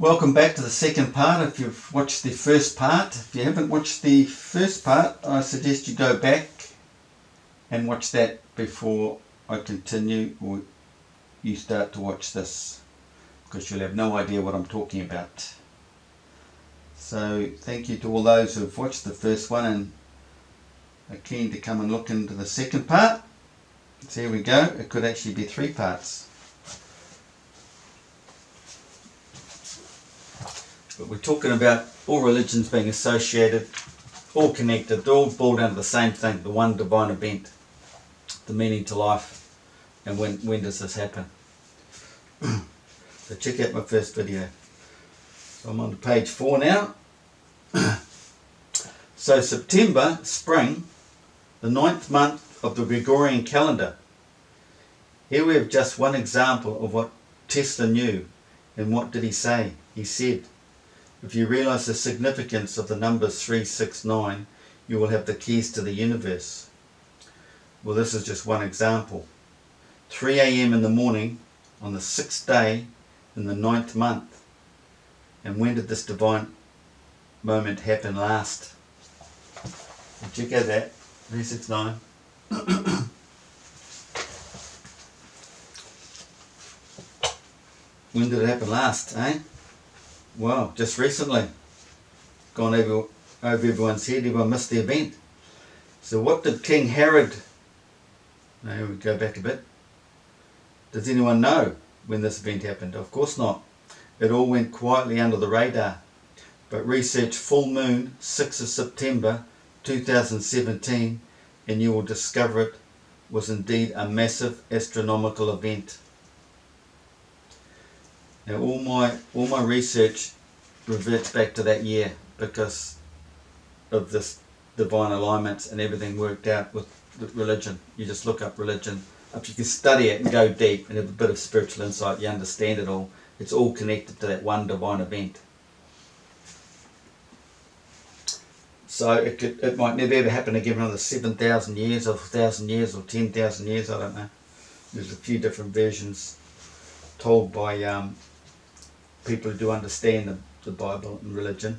Welcome back to the second part. If you've watched the first part, if you haven't watched the first part, I suggest you go back and watch that before I continue, or you start to watch this, because you'll have no idea what I'm talking about. So thank you to all those who have watched the first one and are keen to come and look into the second part. So here we go. It could actually be 3 parts. But we're talking about all religions being associated, all connected, they're all boiled down to the same thing, the one divine event, the meaning to life, and when does this happen? So check out my first video. So I'm on to page 4 now. So September, spring, the 9th month of the Gregorian calendar. Here we have just one example of what Tesla knew. And what did he say? He said, if you realize the significance of the numbers 369, you will have the keys to the universe. Well, this is just one example. 3 a.m. in the morning on the 6th day in the 9th month. And when did this divine moment happen last? So check out that, 369. When did it happen last, eh? Well, just recently. Gone over everyone's head, everyone missed the event. So what did King Herod, now we go back a bit, does anyone know when this event happened? Of course not. It all went quietly under the radar. But research full moon 6th of September 2017 and you will discover it was indeed a massive astronomical event. Now all my research reverts back to that year because of this divine alignments and everything worked out with religion. You just look up religion. If you can study it and go deep and have a bit of spiritual insight, you understand it all. It's all connected to that one divine event. So it might never ever happen again for another 7,000 years or 1,000 years or 10,000 years, I don't know. There's a few different versions told by people who do understand the Bible and religion.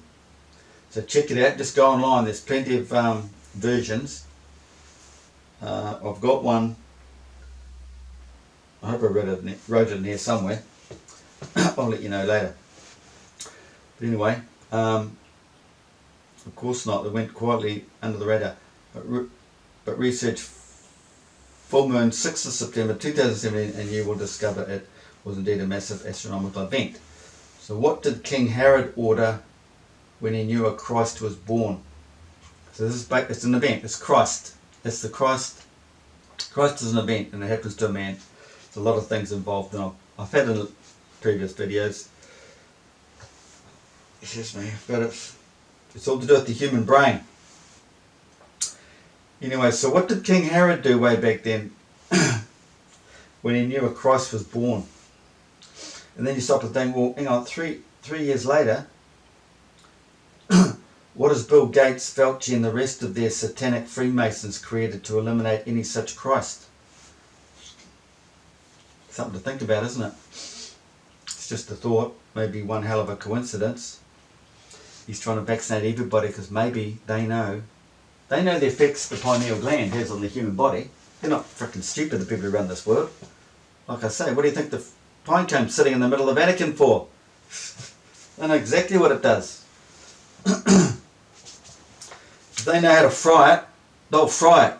So check it out, just go online, there's plenty of versions. I've got one, I hope I wrote it in here somewhere. I'll let you know later. But anyway, of course not, it went quietly under the radar. But research full moon 6th of September 2017 and you will discover it was indeed a massive astronomical event. So what did King Herod order when he knew a Christ was born? So this is it's an event, it's Christ. It's the Christ. Christ is an event and it happens to a man. There's a lot of things involved and I've had in previous videos. Excuse me, but it's all to do with the human brain. Anyway, so what did King Herod do way back then when he knew a Christ was born? And then you stop to think, well, hang on, three years later, what has Bill Gates, Fauci and the rest of their satanic Freemasons created to eliminate any such Christ? Something to think about, isn't it? It's just a thought, maybe one hell of a coincidence. He's trying to vaccinate everybody because maybe they know the effects the pineal gland has on the human body. They're not freaking stupid, the people who run this world. Like I say, what do you think the pine cone's sitting in the middle of the Vatican for? They know exactly what it does. If they know how to fry it, they'll fry it.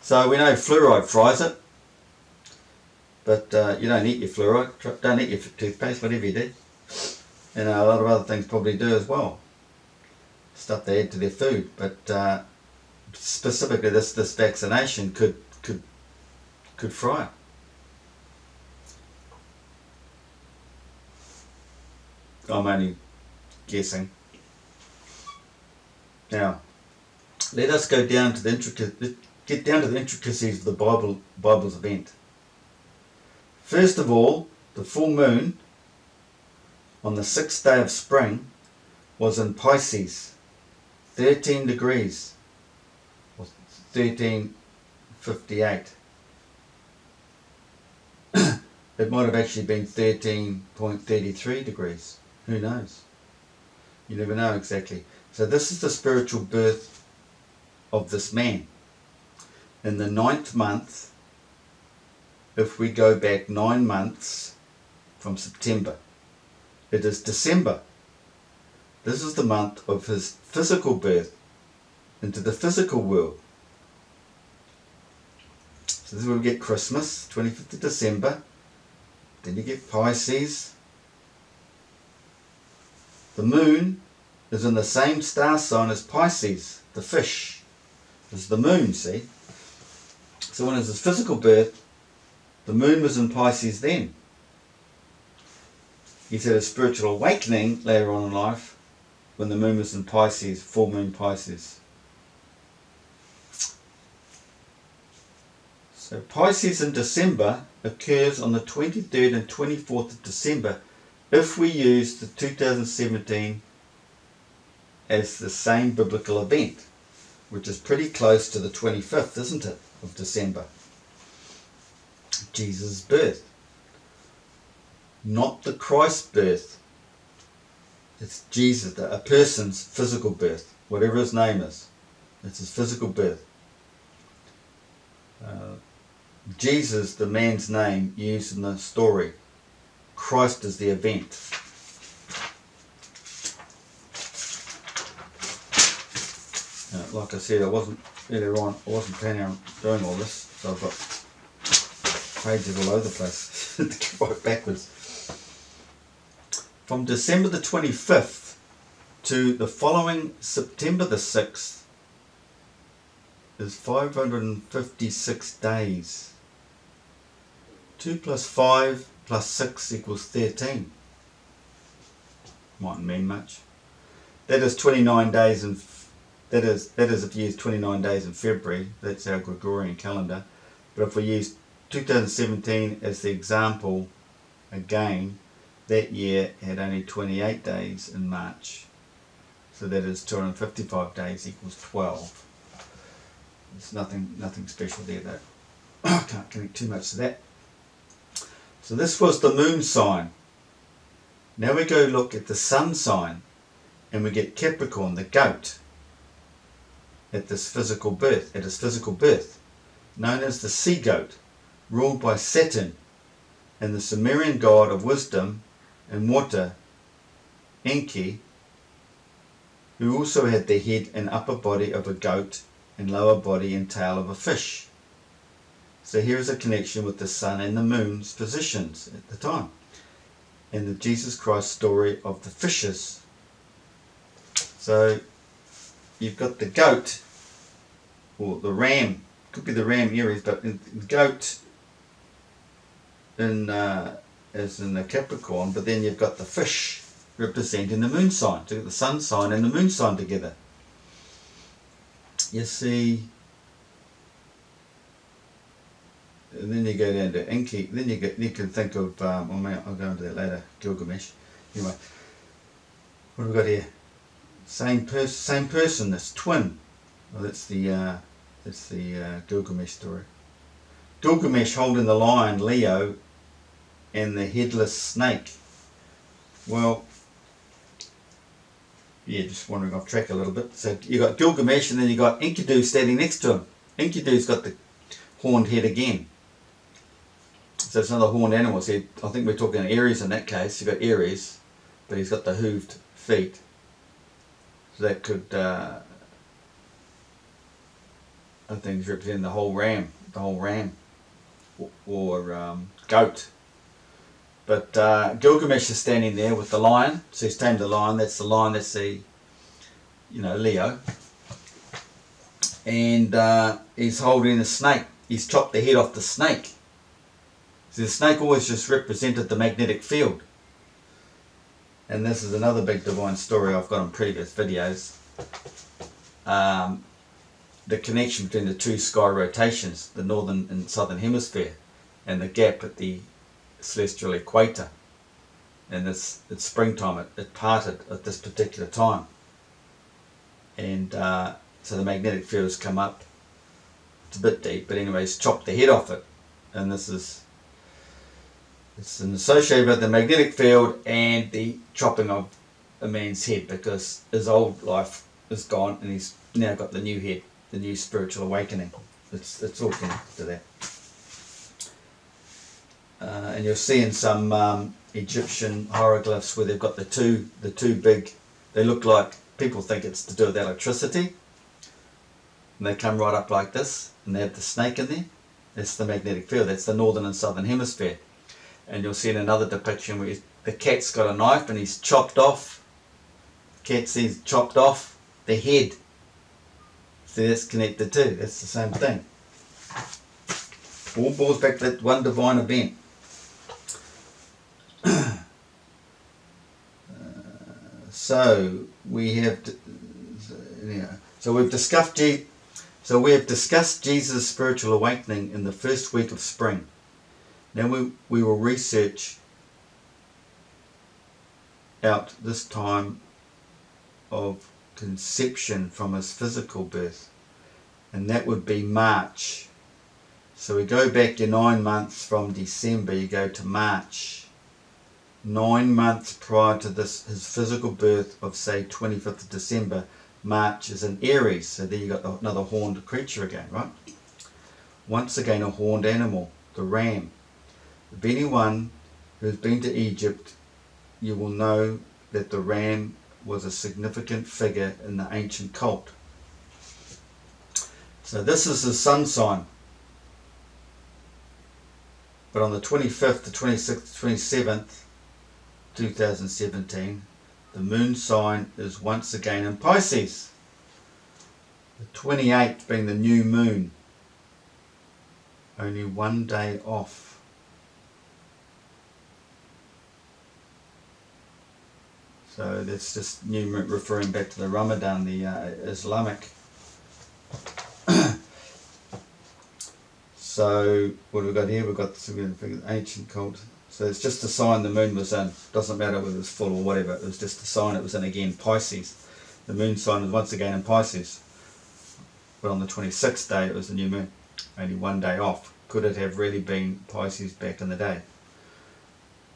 So we know fluoride fries it. But you don't eat your fluoride, don't eat your toothpaste, whatever you do. And a lot of other things probably do as well. Stuff they add to their food. But specifically this vaccination could fry it. I'm only guessing. Now, let us go down to the intricacies of the Bible's event. First of all, the full moon on the 6th day of spring was in Pisces, 13 degrees, or 1358. It might have actually been 13.33 degrees. Who knows? You never know exactly. So this is the spiritual birth of this man. In the 9th month, if we go back 9 months from September, it is December. This is the month of his physical birth into the physical world. So this is where we get Christmas, 25th of December. Then you get Pisces. The moon is in the same star sign as Pisces, the fish. This is the moon, see? So when it was his physical birth, the moon was in Pisces then. He's had a spiritual awakening later on in life when the moon was in Pisces, full moon Pisces. So Pisces in December occurs on the 23rd and 24th of December if we use the 2017 as the same biblical event, which is pretty close to the 25th, isn't it, of December? Jesus' birth. Not the Christ birth. It's Jesus, a person's physical birth, whatever his name is. It's his physical birth. Jesus, the man's name used in the story. Christ is the event. Like I said, I wasn't planning on doing all this, so I've got pages all over the place to get right backwards. From December the 25th to the following September the 6th is 556 days. 2 plus 5 plus 6 equals 13. Mightn't mean much. That is 29 days in that is if you use 29 days in February. That's our Gregorian calendar. But if we use 2017 as the example again, that year had only 28 days in March. So that is 255 days equals 12. There's nothing special there though. I can't connect too much to that. So this was the moon sign. Now we go look at the sun sign and we get Capricorn the Goat at his physical birth, known as the sea goat, ruled by Saturn and the Sumerian god of wisdom and water, Enki, who also had the head and upper body of a goat and lower body and tail of a fish. So here is a connection with the sun and the moon's positions at the time, and the Jesus Christ story of the fishes. So you've got the goat, or the ram, could be the ram Aries, but the goat as in the Capricorn, but then you've got the fish representing the moon sign. So you've got the sun sign and the moon sign together. You see, and then you go down to Enki, then you can think of, I'll go into that later, Gilgamesh. Anyway, what have we got here? Same person, this twin. Well, that's the Gilgamesh story. Gilgamesh holding the lion, Leo, and the headless snake. Well, yeah, just wandering off track a little bit. So you got Gilgamesh, and then you got Enkidu standing next to him. Enkidu's got the horned head again. So it's another horned animal. So I think we're talking Aries in that case. You've got Aries, but he's got the hooved feet. So that could, I think, is representing the whole ram, or goat. But Gilgamesh is standing there with the lion. So he's tamed the lion. That's the Leo. And he's holding the snake. He's chopped the head off the snake. So the snake always just represented the magnetic field. And this is another big divine story I've got in previous videos. The connection between the two sky rotations, the northern and southern hemisphere, and the gap at the celestial equator. And it's springtime, it parted at this particular time. And so the magnetic field has come up. It's a bit deep, but anyways, chopped the head off it. And this is It's associated with the magnetic field and the chopping of a man's head, because his old life is gone and he's now got the new head, the new spiritual awakening. It's all connected to that. And you'll see in some Egyptian hieroglyphs where they've got the two big, they look like, people think it's to do with electricity, and they come right up like this, and they have the snake in there. That's the magnetic field. That's the northern and southern hemisphere. And you'll see in another depiction where the cat's got a knife and he's chopped off. The cat sees chopped off the head. So that's connected too. That's the same thing. All boils back to that one divine event. So we have, so we have discussed Jesus' spiritual awakening in the first week of spring. Now we will research out this time of conception from his physical birth, and that would be March. So we go back to 9 months from December, you go to March. 9 months prior to this, his physical birth of say 25th of December, March is in Aries, so there you got another horned creature again, right? Once again a horned animal, the ram. If anyone who's been to Egypt, you will know that the ram was a significant figure in the ancient cult. So this is his sun sign. But on the 25th, the 26th, 27th, 2017, the moon sign is once again in Pisces. The 28th being the new moon. Only 1 day off. So that's just new moon, referring back to the Ramadan, the Islamic. So what have we got here? We've got the ancient cult. So it's just a sign the moon was in. Doesn't matter whether it was full or whatever. It was just a sign it was in again. Pisces. The moon sign is once again in Pisces. But on the 26th day it was the new moon. Only 1 day off. Could it have really been Pisces back in the day?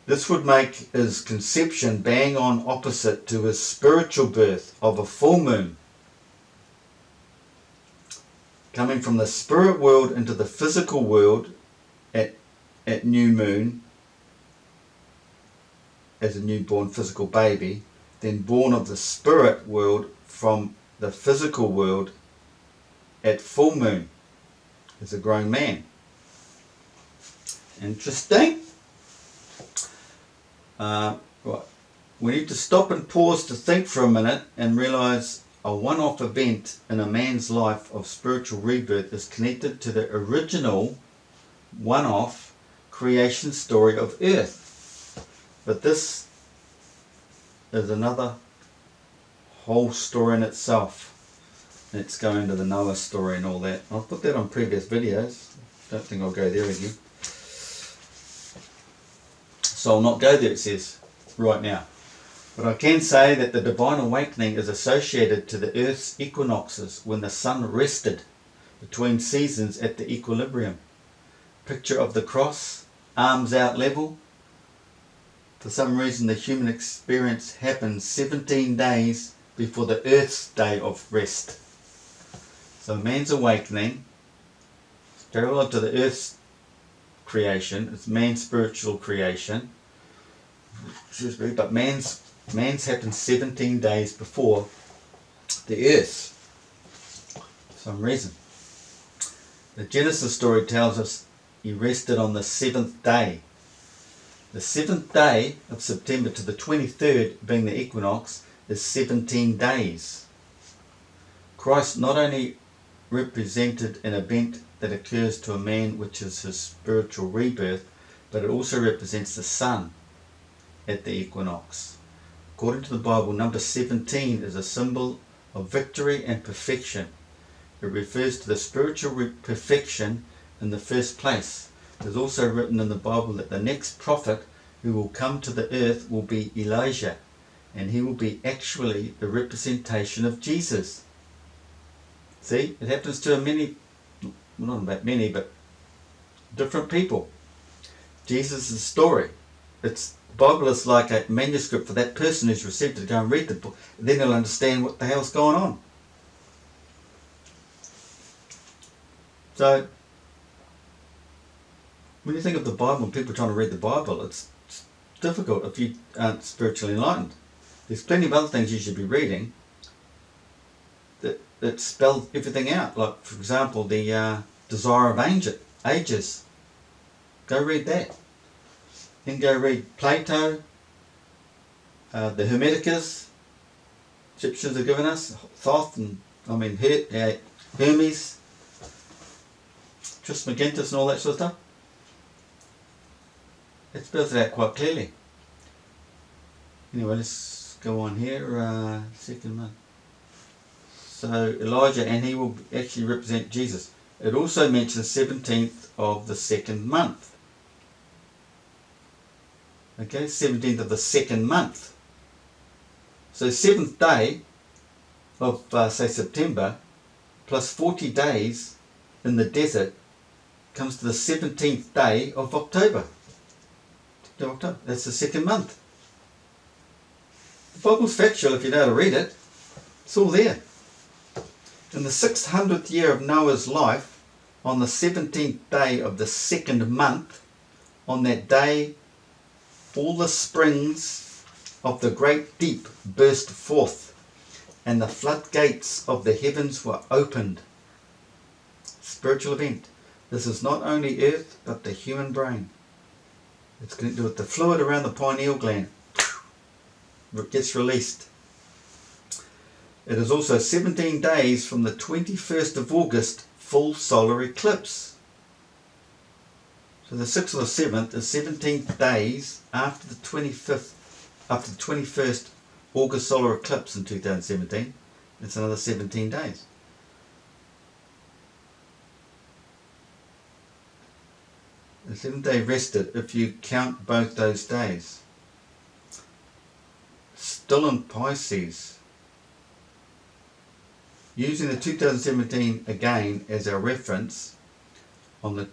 This would make his conception bang on opposite to his spiritual birth of a full moon. Coming from the spirit world into the physical world at new moon as a newborn physical baby, then born of the spirit world from the physical world at full moon as a grown man. Interesting. Right. We need to stop and pause to think for a minute and realize a one-off event in a man's life of spiritual rebirth is connected to the original one-off creation story of Earth. But this is another whole story in itself. Let's go into the Noah story and all that. I'll put that on previous videos. Don't think I'll go there again. So I'll not go there, it says, right now. But I can say that the divine awakening is associated to the Earth's equinoxes when the sun rested between seasons at the equilibrium. Picture of the cross, arms out level. For some reason the human experience happens 17 days before the Earth's day of rest. So man's awakening is parallel to the Earth's creation. It's man's spiritual creation. Excuse me, but man's happened 17 days before the Earth. For some reason. The Genesis story tells us he rested on the 7th day. The 7th day of September to the 23rd, being the equinox, is 17 days. Christ not only represented an event that occurs to a man, which is his spiritual rebirth, but it also represents the sun at the equinox. According to the Bible, number 17 is a symbol of victory and perfection. It refers to the spiritual perfection in the first place. It is also written in the Bible that the next prophet who will come to the earth will be Elijah, and he will be actually the representation of Jesus. See, it happens to many, not about many, but different people. Jesus' story. The Bible is like a manuscript for that person who's received it to go and read the book. Then he'll understand what the hell's going on. So, when you think of the Bible and people trying to read the Bible, it's difficult if you aren't spiritually enlightened. There's plenty of other things you should be reading that spell everything out. Like, for example, the Desire of Ages. Go read that. Then go read Plato, the Hermeticus, Egyptians have given us, Thoth, and Hermes, Trismegistus and all that sort of stuff. It spells it out quite clearly. Anyway, let's go on here. Second month. So Elijah, and he will actually represent Jesus. It also mentions 17th of the second month. Okay, 17th of the second month. So 7th day of, say, September, plus 40 days in the desert, comes to the 17th day of October. That's the second month. The Bible's factual if you know how to read it. It's all there. In the 600th year of Noah's life, on the 17th day of the second month, on that day, all the springs of the great deep burst forth, and the floodgates of the heavens were opened. Spiritual event. This is not only earth, but the human brain. It's connected with the fluid around the pineal gland. It gets released. It is also 17 days from the 21st of August, full solar eclipse. So the 6th or the 7th is 17 days after the 21st August solar eclipse in 2017. It's another 17 days. The 7th day rested if you count both those days. Still in Pisces. Using the 2017 again as our reference, on the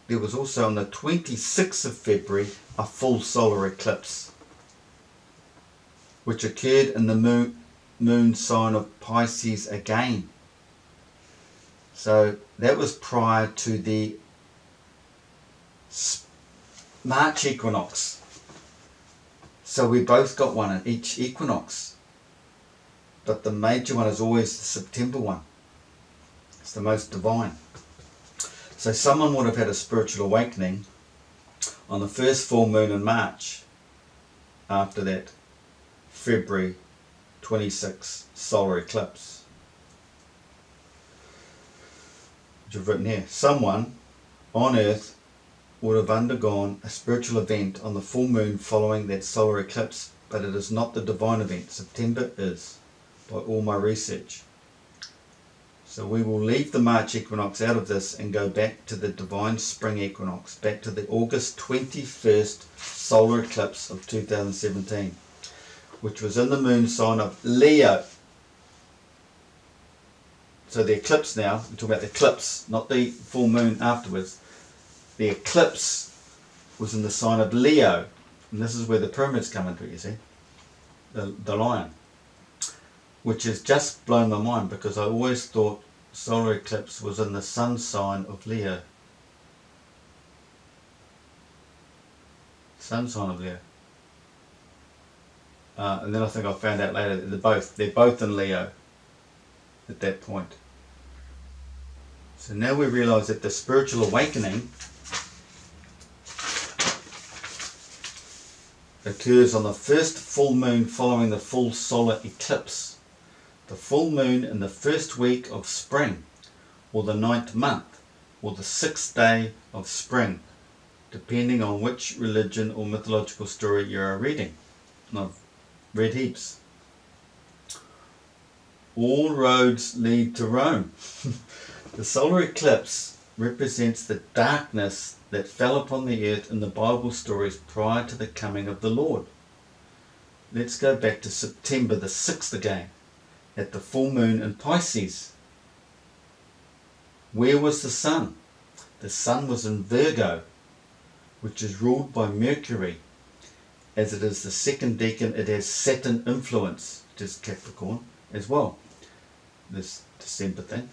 there was also on the 26th of February a full solar eclipse, which occurred in the moon sign of Pisces again. So that was prior to the March equinox. So we both got one at each equinox. But the major one is always the September one. It's the most divine. So someone would have had a spiritual awakening on the first full moon in March, after that February 26 solar eclipse. Which I've written here. Someone on Earth would have undergone a spiritual event on the full moon following that solar eclipse, but it is not the divine event. September is, by all my research. So we will leave the March equinox out of this and go back to the divine spring equinox, back to the August 21st solar eclipse of 2017, which was in the moon sign of Leo. So the eclipse now, we're talking about the eclipse, not the full moon afterwards. The eclipse was in the sign of Leo, and this is where the pyramids come into it, you see, the lion, which has just blown my mind because I always thought solar eclipse was in the sun sign of Leo. Sun sign of Leo. And then I think I found out later that they're both in Leo at that point. So now we realise that the spiritual awakening occurs on the first full moon following the full solar eclipse. The full moon in the first week of spring, or the 9th month, or the 6th day of spring, depending on which religion or mythological story you are reading. And I've read heaps. All roads lead to Rome. The solar eclipse represents the darkness that fell upon the earth in the Bible stories prior to the coming of the Lord. Let's go back to September the 6th again, at the full moon in Pisces. Where was the sun? The sun was in Virgo. which is ruled by Mercury. As it is the second decan, it has Saturn influence, which is Capricorn as well, this December thing,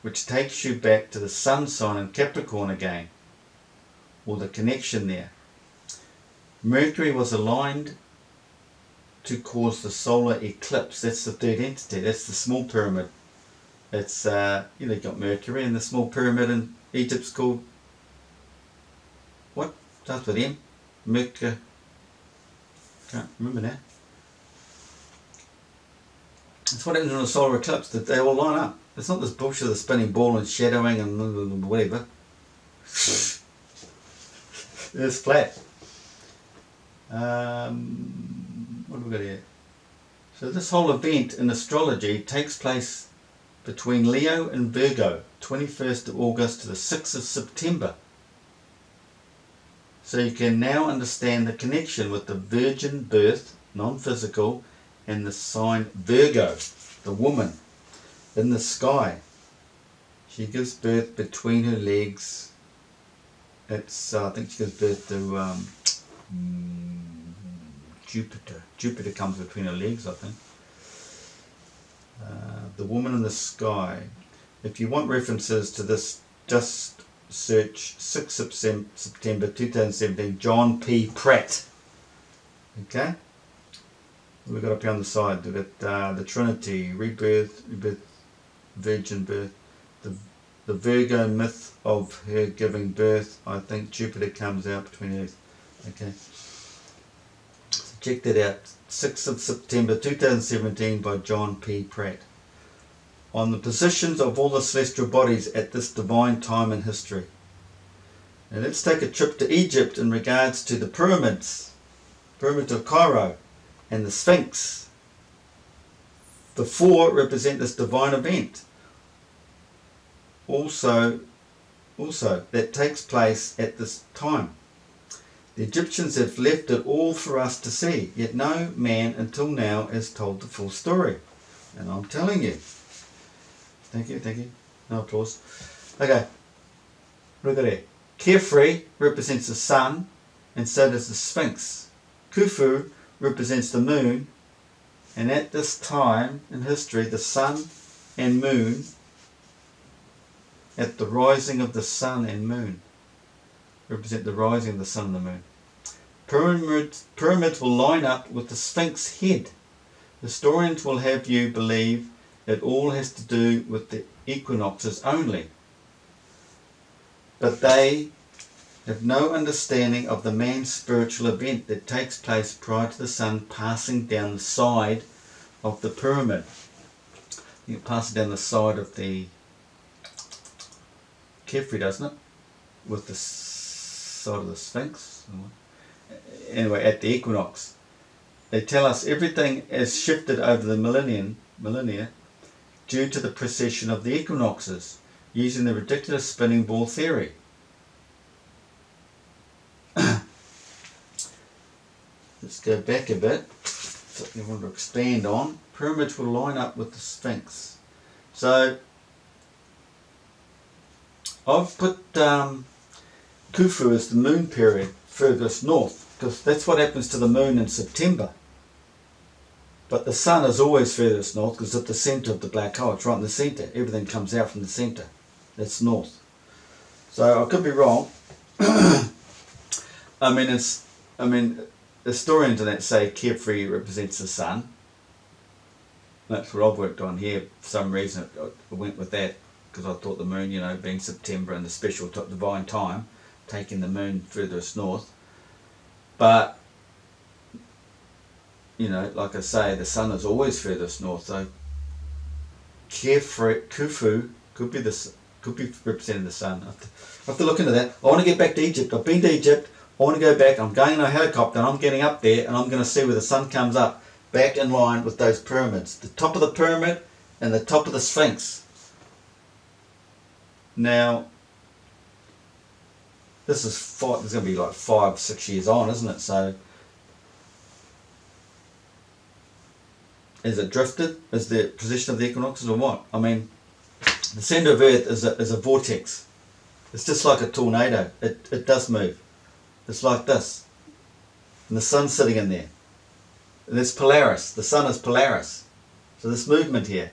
which takes you back to the sun sign in Capricorn again, or the connection there. Mercury was aligned to cause the solar eclipse. That's the third entity. That's the small pyramid. It's you've got Mercury, and the small pyramid in Egypt's called what? Starts with M. Mercury. Can't remember now. That's what happens in a solar eclipse. That they all line up. It's not this bullshit of the spinning ball and shadowing and whatever. It's flat. What have we got here? So this whole event in astrology takes place between Leo and Virgo, 21st of August to the 6th of September. So you can now understand the connection with the virgin birth, non-physical, and the sign Virgo, the woman in the sky. She gives birth between her legs. It's I think she gives birth to Jupiter. Jupiter comes between her legs, I think. The woman in the sky. If you want references to this, just search 6th September 2017, John P. Pratt. Okay? What we've got up here on the side, we've got the Trinity, rebirth, virgin birth, the Virgo myth of her giving birth. I think Jupiter comes out between her. Okay. So check that out. 6th of September 2017 by John P. Pratt. On the positions of all the celestial bodies at this divine time in history. Now let's take a trip to Egypt in regards to the pyramids. Pyramid of Cairo and the Sphinx. The four represent this divine event. Also that takes place at this time. The Egyptians have left it all for us to see, yet no man until now has told the full story. And I'm telling you. Thank you. No applause. Okay, what have we got here? Carefree represents the sun, and so does the Sphinx. Khufu represents the moon, and at this time in history, the sun and moon, at the rising of the sun and moon, represent the rising of the sun and the moon. Pyramids will line up with the Sphinx head. Historians will have you believe it all has to do with the equinoxes only. But they have no understanding of the man's spiritual event that takes place prior to the sun passing down the side of the pyramid. It passes down the side of the Kefri, doesn't it? With the side of the Sphinx. Anyway, at the equinox. They tell us everything has shifted over the millennia due to the precession of the equinoxes, using the ridiculous spinning ball theory. Let's go back a bit. Something I want to expand on. Pyramids will line up with the Sphinx. So I've put Khufu as the moon period furthest north, because that's what happens to the moon in September. But the sun is always furthest north because it's at the centre of the black hole. It's right in the centre. Everything comes out from the centre. That's north. So I could be wrong. Historians in that say Carefree represents the sun. That's what I've worked on here. For some reason I went with that because I thought the moon, being September and the special divine time, taking the moon furthest north. But like I say, the sun is always furthest north. So Khufu could be representing the sun. I have to look into that. I want to get back to Egypt. I've been to Egypt. I want to go back. I'm going in a helicopter and I'm getting up there and I'm going to see where the sun comes up, back in line with those pyramids. The top of the pyramid and the top of the Sphinx. Now, this is there's going to be like 5-6 years on, isn't it? So, is it drifted? Is the position of the equinoxes or what? I mean, the centre of Earth is a vortex. It's just like a tornado. It does move. it's like this. And the sun's sitting in there. And there's Polaris. The sun is Polaris. So this movement here,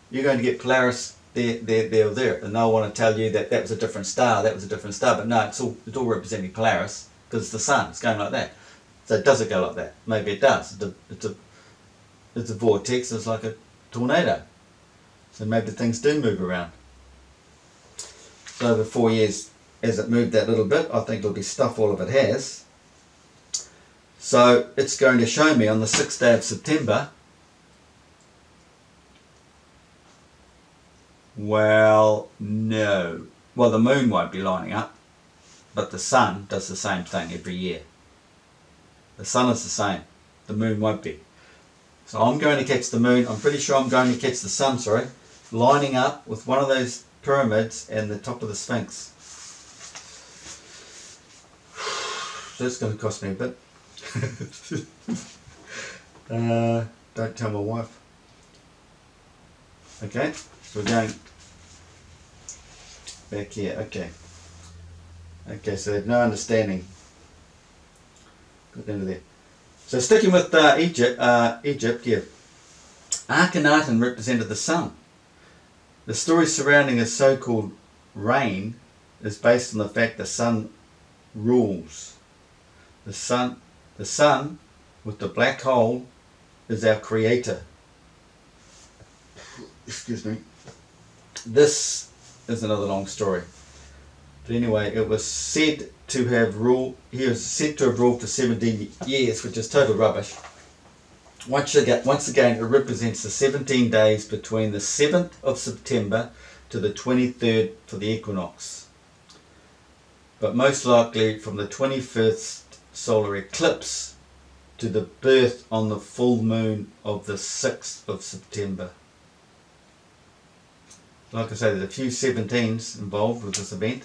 you're going to get Polaris there, there, or there. And they'll want to tell you that that was a different star, that was a different star. But no, it's all representing Polaris because it's the sun. It's going like that. So does it go like that? Maybe it does. It's a vortex. It's like a tornado. So maybe things do move around. So over 4 years, as it moved that little bit, I think it'll be stuff all of it has. So it's going to show me on the 6th day of September. Well, no. Well, the moon won't be lining up, but the sun does the same thing every year. The sun is the same. The moon won't be. So I'm going to catch the moon. I'm pretty sure I'm going to catch the sun, sorry, lining up with one of those pyramids and the top of the Sphinx. So it's going to cost me a bit. Don't tell my wife. Okay, so we're going back here. Okay, so they have no understanding. Got into there. So sticking with Egypt, yeah. Akhenaten represented the sun. The story surrounding his so-called reign is based on the fact the sun rules. The sun with the black hole is our creator. Excuse me. This is another long story. But anyway, it was said to have ruled, he was said to have ruled for 17 years, which is total rubbish. Once again, it represents the 17 days between the 7th of September to the 23rd for the equinox. But most likely from the 21st solar eclipse to the birth on the full moon of the 6th of September. Like I say, there's a few 17s involved with this event.